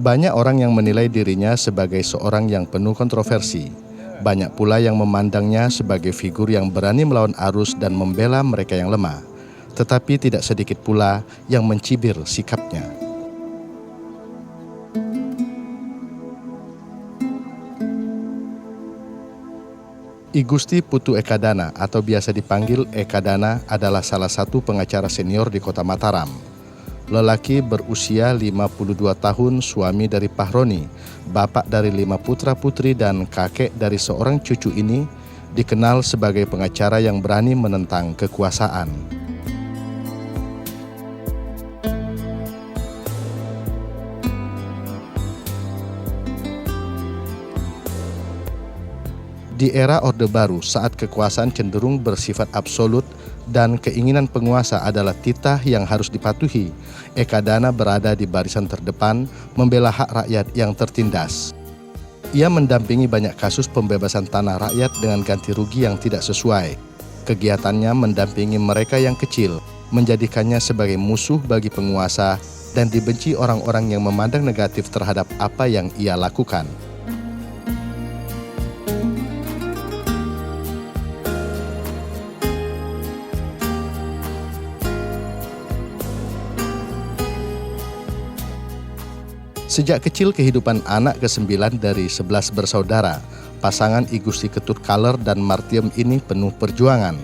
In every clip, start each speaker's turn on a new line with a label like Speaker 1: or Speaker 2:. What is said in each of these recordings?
Speaker 1: Banyak orang yang menilai dirinya sebagai seorang yang penuh kontroversi. Banyak pula yang memandangnya sebagai figur yang berani melawan arus dan membela mereka yang lemah. Tetapi tidak sedikit pula yang mencibir sikapnya. I Gusti Putu Ekadana atau biasa dipanggil Ekadana adalah salah satu pengacara senior di Kota Mataram. Lelaki berusia 52 tahun, suami dari Pahroni, bapak dari 5 putra-putri dan kakek dari seorang cucu ini dikenal sebagai pengacara yang berani menentang kekuasaan. Di era Orde Baru, saat kekuasaan cenderung bersifat absolut dan keinginan penguasa adalah titah yang harus dipatuhi, Ekadana berada di barisan terdepan membela hak rakyat yang tertindas. Ia mendampingi banyak kasus pembebasan tanah rakyat dengan ganti rugi yang tidak sesuai. Kegiatannya mendampingi mereka yang kecil, menjadikannya sebagai musuh bagi penguasa dan dibenci orang-orang yang memandang negatif terhadap apa yang ia lakukan. Sejak kecil kehidupan anak ke-9 dari 11 bersaudara, pasangan I Gusti Ketut Kaler dan Martiem ini penuh perjuangan.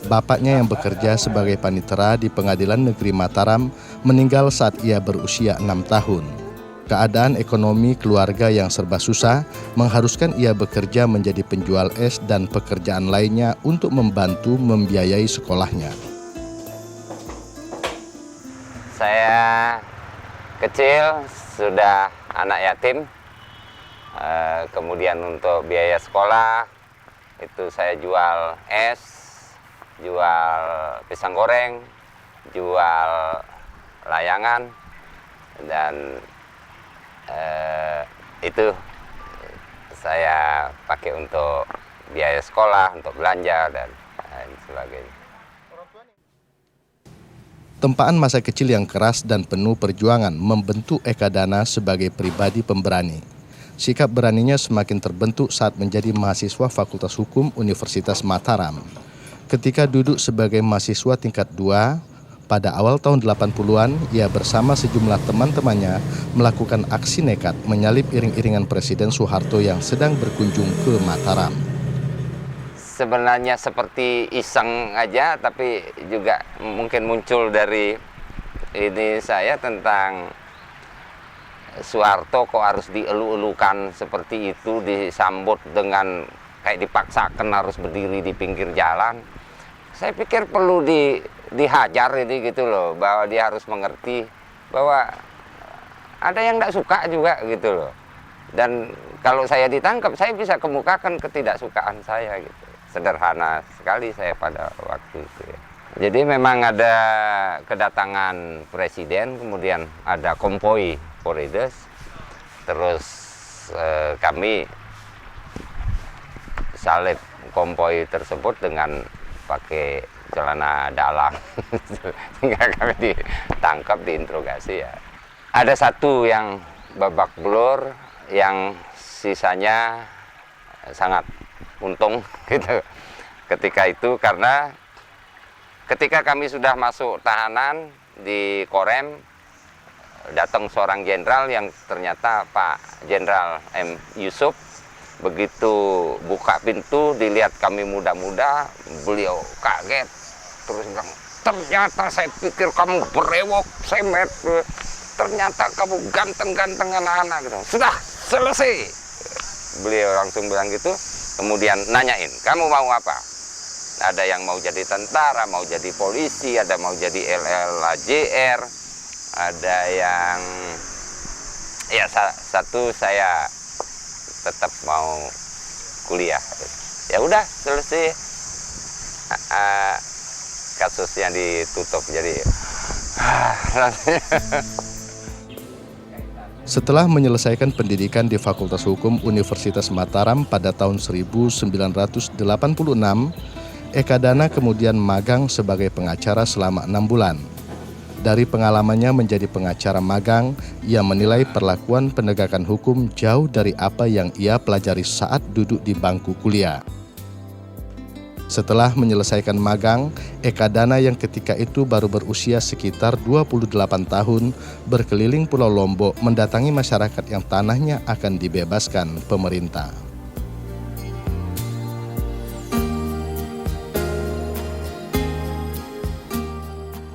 Speaker 1: Bapaknya yang bekerja sebagai panitera di Pengadilan Negeri Mataram meninggal saat ia berusia 6 tahun. Keadaan ekonomi keluarga yang serba susah mengharuskan ia bekerja menjadi penjual es dan pekerjaan lainnya untuk membantu membiayai sekolahnya.
Speaker 2: Saya kecil sudah anak yatim, kemudian untuk biaya sekolah itu saya jual es, jual pisang goreng, jual layangan, dan itu saya pakai untuk biaya sekolah, untuk belanja dan lain sebagainya.
Speaker 1: Tempaan masa kecil yang keras dan penuh perjuangan membentuk Ekadana sebagai pribadi pemberani. Sikap beraninya semakin terbentuk saat menjadi mahasiswa Fakultas Hukum Universitas Mataram. Ketika duduk sebagai mahasiswa tingkat 2, pada awal tahun 80-an, ia bersama sejumlah teman-temannya melakukan aksi nekat menyalip iring-iringan Presiden Soeharto yang sedang berkunjung ke Mataram.
Speaker 2: Sebenarnya seperti iseng aja, tapi juga mungkin muncul dari ini saya tentang Soeharto kok harus dielu-elukan seperti itu, disambut dengan kayak dipaksakan harus berdiri di pinggir jalan. Saya pikir perlu dihajar ini gitu loh, bahwa dia harus mengerti bahwa ada yang tidak suka juga gitu loh. Dan kalau saya ditangkap, saya bisa kemukakan ketidaksukaan saya gitu. Sederhana sekali saya pada waktu itu ya. Jadi memang ada kedatangan presiden, kemudian ada konvoi Polres, terus kami salib konvoi tersebut dengan pakai celana dalam sehingga kami ditangkap, diinterogasi ya. Ada satu yang babak belur, yang sisanya sangat untung gitu ketika itu, karena ketika kami sudah masuk tahanan di Korem, datang seorang jenderal yang ternyata Pak Jenderal M. Yusuf. Begitu buka pintu dilihat kami muda-muda, beliau kaget terus bilang, ternyata saya pikir kamu berewok semet, ternyata kamu ganteng-ganteng anak-anak gitu. Sudah selesai, beliau langsung bilang gitu. Kemudian nanyain, kamu mau apa? Ada yang mau jadi tentara, mau jadi polisi, ada mau jadi LLAJR, ada yang ya satu saya tetap mau kuliah. Ya udah selesai, kasusnya ditutup jadi.
Speaker 1: Setelah menyelesaikan pendidikan di Fakultas Hukum Universitas Mataram pada tahun 1986, Ekadana kemudian magang sebagai pengacara selama 6 bulan. Dari pengalamannya menjadi pengacara magang, ia menilai perlakuan penegakan hukum jauh dari apa yang ia pelajari saat duduk di bangku kuliah. Setelah menyelesaikan magang, Eka Dana yang ketika itu baru berusia sekitar 28 tahun berkeliling Pulau Lombok mendatangi masyarakat yang tanahnya akan dibebaskan pemerintah.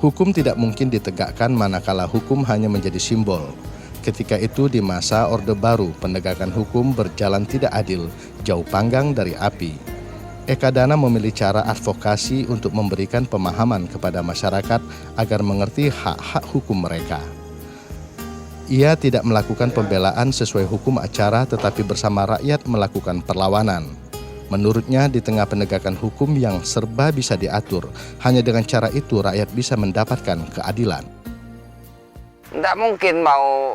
Speaker 1: Hukum tidak mungkin ditegakkan manakala hukum hanya menjadi simbol. Ketika itu di masa Orde Baru, penegakan hukum berjalan tidak adil, jauh panggang dari api. Eka Dana memilih cara advokasi untuk memberikan pemahaman kepada masyarakat agar mengerti hak-hak hukum mereka. Ia tidak melakukan pembelaan sesuai hukum acara tetapi bersama rakyat melakukan perlawanan. Menurutnya di tengah penegakan hukum yang serba bisa diatur, hanya dengan cara itu rakyat bisa mendapatkan keadilan.
Speaker 2: Tidak mungkin mau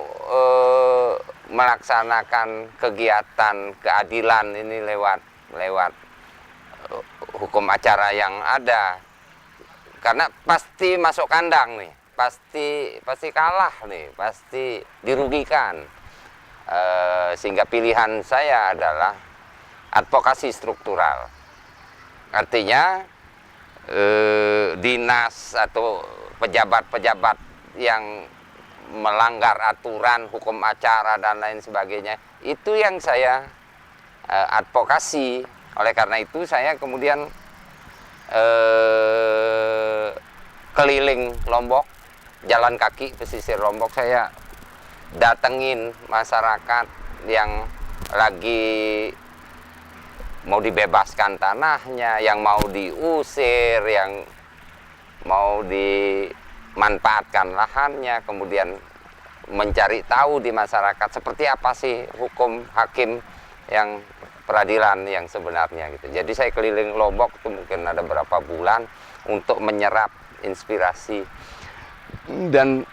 Speaker 2: melaksanakan kegiatan keadilan ini lewat hukum acara yang ada, karena pasti masuk kandang nih, pasti kalah nih, pasti dirugikan. Sehingga pilihan saya adalah advokasi struktural. Artinya dinas atau pejabat-pejabat yang melanggar aturan hukum acara dan lain sebagainya, itu yang saya advokasi. Oleh karena itu saya kemudian keliling Lombok, jalan kaki pesisir Lombok, saya datengin masyarakat yang lagi mau dibebaskan tanahnya, yang mau diusir, yang mau dimanfaatkan lahannya, kemudian mencari tahu di masyarakat seperti apa sih hukum hakim yang peradilan yang sebenarnya gitu. Jadi saya keliling Lombok itu mungkin ada berapa bulan untuk menyerap inspirasi dan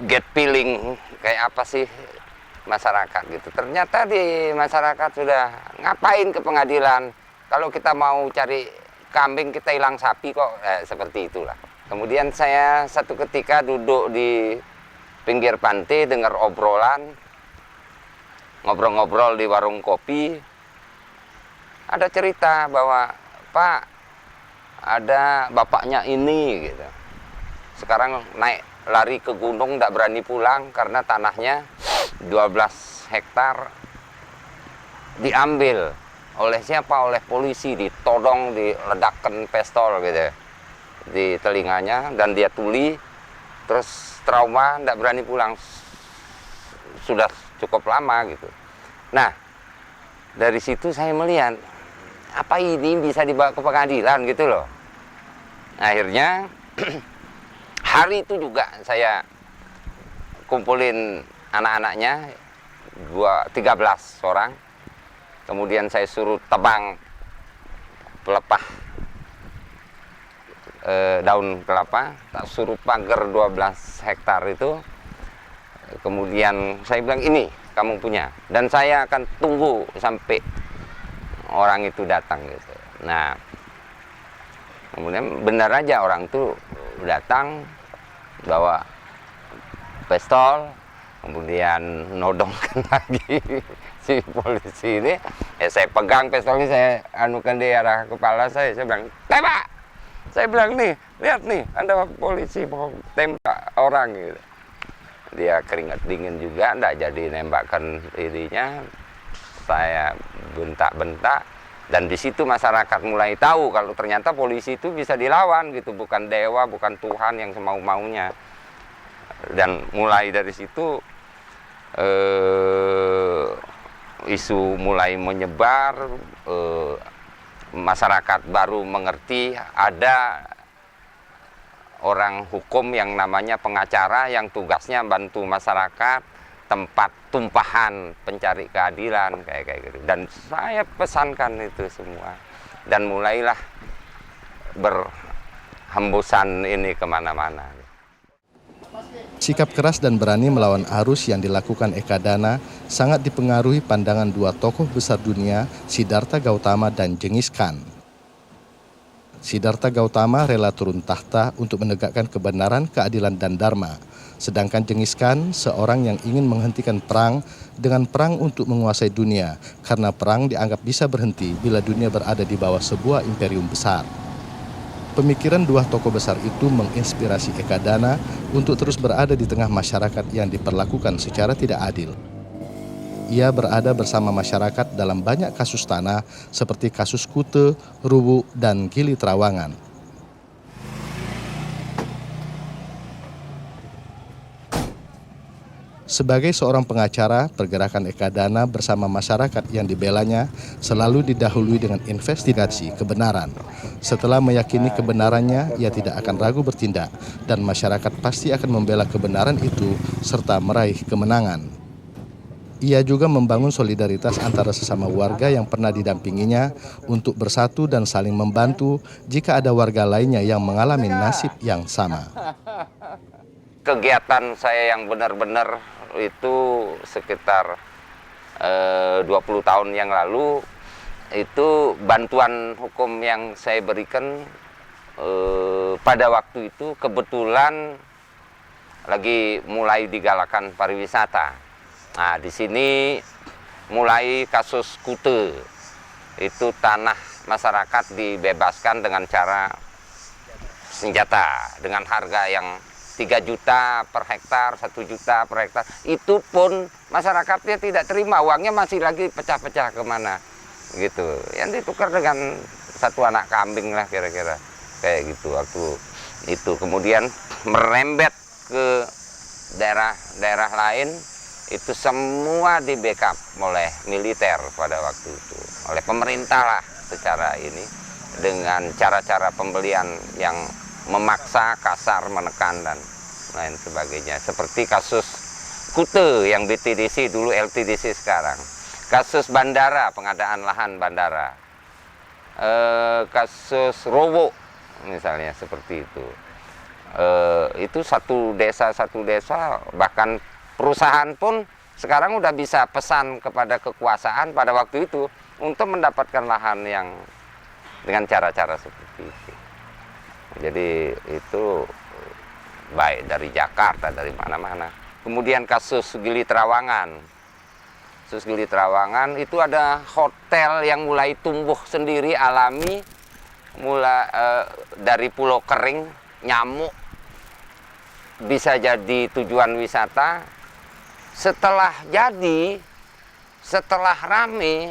Speaker 2: get feeling kayak apa sih masyarakat gitu. Ternyata di masyarakat sudah ngapain ke pengadilan, kalau kita mau cari kambing kita hilang sapi kok, seperti itulah. Kemudian saya satu ketika duduk di pinggir pantai dengar obrolan, ngobrol-ngobrol di warung kopi, ada cerita bahwa Pak, ada bapaknya ini gitu, sekarang naik lari ke gunung, tidak berani pulang karena tanahnya 12 hektar diambil oleh siapa? Oleh polisi, ditodong, diledakkan pistol gitu di telinganya, dan dia tuli, terus trauma, tidak berani pulang, sudah cukup lama gitu. Nah, dari situ saya melihat apa ini bisa dibawa ke pengadilan gitu loh. Akhirnya hari itu juga saya kumpulin anak-anaknya 13 orang. Kemudian saya suruh tebang pelepah daun kelapa, tak suruh pagar 12 hektar itu. Kemudian saya bilang, ini kamu punya, dan saya akan tunggu sampai orang itu datang gitu. Nah, kemudian benar aja orang itu datang bawa pistol, kemudian nodongkan lagi si polisi ini. Saya pegang pistolnya, saya anukan di arah kepala saya bilang, tembak! Saya bilang, nih, lihat nih, ada polisi mau tembak orang gitu. Dia keringat dingin juga, enggak jadi nembakkan dirinya. Saya bentak-bentak, dan di situ masyarakat mulai tahu kalau ternyata polisi itu bisa dilawan gitu, bukan dewa, bukan Tuhan yang semau-maunya. Dan mulai dari situ isu mulai menyebar, masyarakat baru mengerti ada orang hukum yang namanya pengacara yang tugasnya bantu masyarakat, tempat tumpahan pencari keadilan kayak gitu. Dan saya pesankan itu semua, dan mulailah berhembusan ini kemana-mana.
Speaker 1: Sikap keras dan berani melawan arus yang dilakukan Eka Dana sangat dipengaruhi pandangan dua tokoh besar dunia, Siddhartha Gautama dan Genghis Khan. Siddhartha Gautama rela turun tahta untuk menegakkan kebenaran, keadilan, dan dharma. Sedangkan Genghis Khan seorang yang ingin menghentikan perang dengan perang untuk menguasai dunia, karena perang dianggap bisa berhenti bila dunia berada di bawah sebuah imperium besar. Pemikiran dua tokoh besar itu menginspirasi Ekadana untuk terus berada di tengah masyarakat yang diperlakukan secara tidak adil. Ia berada bersama masyarakat dalam banyak kasus tanah seperti kasus Kute, Ruwu, dan Gili Trawangan. Sebagai seorang pengacara, pergerakan Ekadana bersama masyarakat yang dibelanya selalu didahului dengan investigasi kebenaran. Setelah meyakini kebenarannya, ia tidak akan ragu bertindak, dan masyarakat pasti akan membela kebenaran itu serta meraih kemenangan. Ia juga membangun solidaritas antara sesama warga yang pernah didampinginya untuk bersatu dan saling membantu jika ada warga lainnya yang mengalami nasib yang sama.
Speaker 2: Kegiatan saya yang benar-benar itu sekitar 20 tahun yang lalu, itu bantuan hukum yang saya berikan pada waktu itu kebetulan lagi mulai digalakan pariwisata. Nah, di sini mulai kasus Kute, itu tanah masyarakat dibebaskan dengan cara senjata dengan harga yang 3 juta per hektar, 1 juta per hektar. Itu pun masyarakatnya tidak terima, uangnya masih lagi pecah-pecah kemana gitu. Yang ditukar dengan 1 anak kambing lah kira-kira, kayak gitu waktu itu. Kemudian merembet ke daerah-daerah lain, itu semua di backup oleh militer pada waktu itu, oleh pemerintah lah secara ini, dengan cara-cara pembelian yang memaksa, kasar, menekan, dan lain sebagainya. Seperti kasus Kute yang BTDC dulu LTDC sekarang. Kasus bandara, pengadaan lahan bandara. Kasus Rowo misalnya seperti itu. Itu satu desa, bahkan perusahaan pun sekarang udah bisa pesan kepada kekuasaan pada waktu itu untuk mendapatkan lahan yang dengan cara-cara seperti itu. Jadi itu baik dari Jakarta, dari mana-mana. Kemudian kasus Gili Trawangan. Kasus Gili Trawangan itu ada hotel yang mulai tumbuh sendiri alami, mulai dari pulau kering, nyamuk, bisa jadi tujuan wisata. Setelah rame,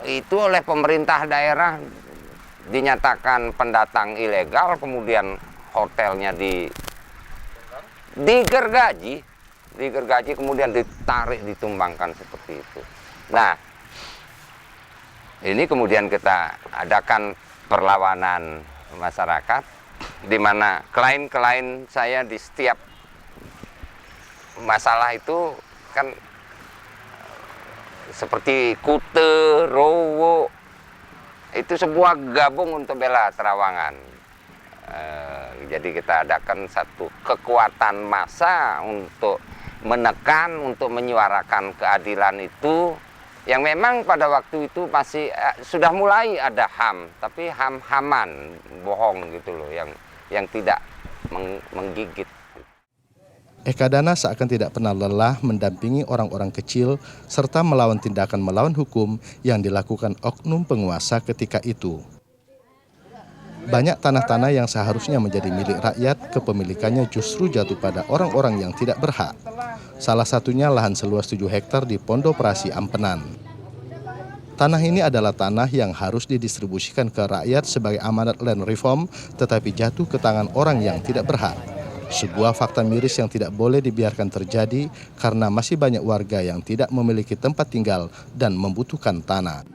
Speaker 2: itu oleh pemerintah daerah dinyatakan pendatang ilegal, kemudian hotelnya digergaji, kemudian ditarik, ditumbangkan seperti itu. Nah, ini kemudian kita adakan perlawanan masyarakat, di mana klien-klien saya di setiap masalah itu kan seperti Kute, Rowo, itu semua gabung untuk bela Trawangan. Jadi kita adakan satu kekuatan massa untuk menekan, untuk menyuarakan keadilan itu, yang memang pada waktu itu masih sudah mulai ada HAM, tapi HAM-HAMan, bohong gitu loh, yang tidak menggigit.
Speaker 1: Ekadana seakan tidak pernah lelah mendampingi orang-orang kecil serta melawan tindakan melawan hukum yang dilakukan oknum penguasa ketika itu. Banyak tanah-tanah yang seharusnya menjadi milik rakyat, kepemilikannya justru jatuh pada orang-orang yang tidak berhak. Salah satunya lahan seluas 7 hektar di Pondoprasi Ampenan. Tanah ini adalah tanah yang harus didistribusikan ke rakyat sebagai amanat land reform, tetapi jatuh ke tangan orang yang tidak berhak. Sebuah fakta miris yang tidak boleh dibiarkan terjadi karena masih banyak warga yang tidak memiliki tempat tinggal dan membutuhkan tanah.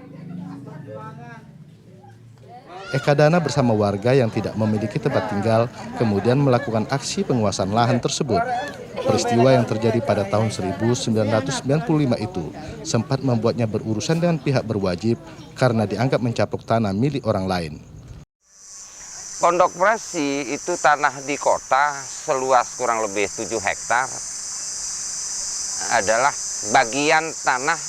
Speaker 1: Ekadana bersama warga yang tidak memiliki tempat tinggal kemudian melakukan aksi penguasaan lahan tersebut. Peristiwa yang terjadi pada tahun 1995 itu sempat membuatnya berurusan dengan pihak berwajib karena dianggap mencaplok tanah milik orang lain.
Speaker 2: Pondoprasi itu tanah di kota seluas kurang lebih 7 hektar adalah bagian tanah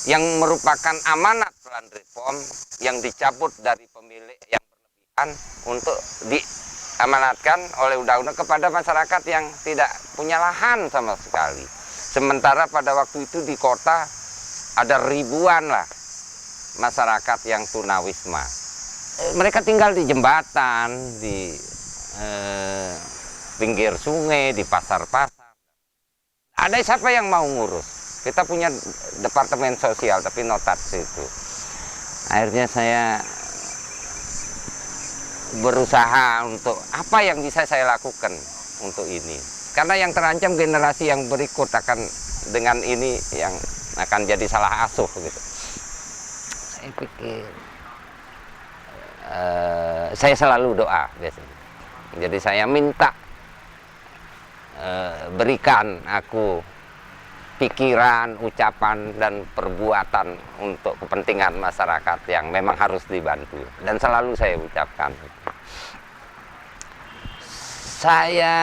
Speaker 2: yang merupakan amanat land reform yang dicabut dari pemilik yang berlebihan untuk diamanatkan oleh undang-undang kepada masyarakat yang tidak punya lahan sama sekali. Sementara pada waktu itu di kota ada ribuan lah masyarakat yang tunawisma. Mereka tinggal di jembatan, di pinggir sungai, di pasar-pasar. Ada siapa yang mau ngurus? Kita punya departemen sosial, tapi notat situ. Akhirnya saya berusaha untuk apa yang bisa saya lakukan untuk ini. Karena yang terancam generasi yang berikut akan dengan ini yang akan jadi salah asuh gitu. Saya pikir, saya selalu doa biasanya. Jadi saya minta berikan aku pikiran, ucapan, dan perbuatan untuk kepentingan masyarakat yang memang harus dibantu. Dan selalu saya ucapkan. Saya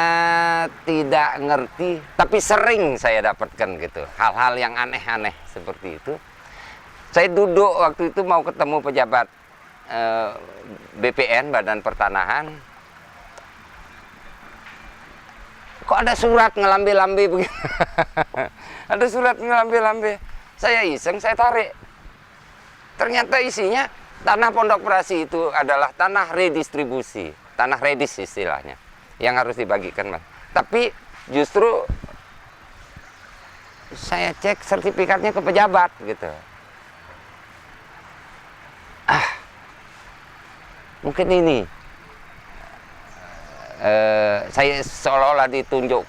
Speaker 2: tidak ngerti, tapi sering saya dapatkan gitu. Hal-hal yang aneh-aneh seperti itu. Saya duduk waktu itu mau ketemu pejabat BPN, Badan Pertanahan. Kok ada surat ngelambe-lambe begitu? Ada surat ngelambe-lambe. Saya iseng, saya tarik. Ternyata isinya tanah Pondok Prasi itu adalah tanah redistribusi, tanah redis istilahnya, yang harus dibagikan, Mas. Tapi justru saya cek sertifikatnya ke pejabat gitu. Mungkin ini saya seolah-olah ditunjuk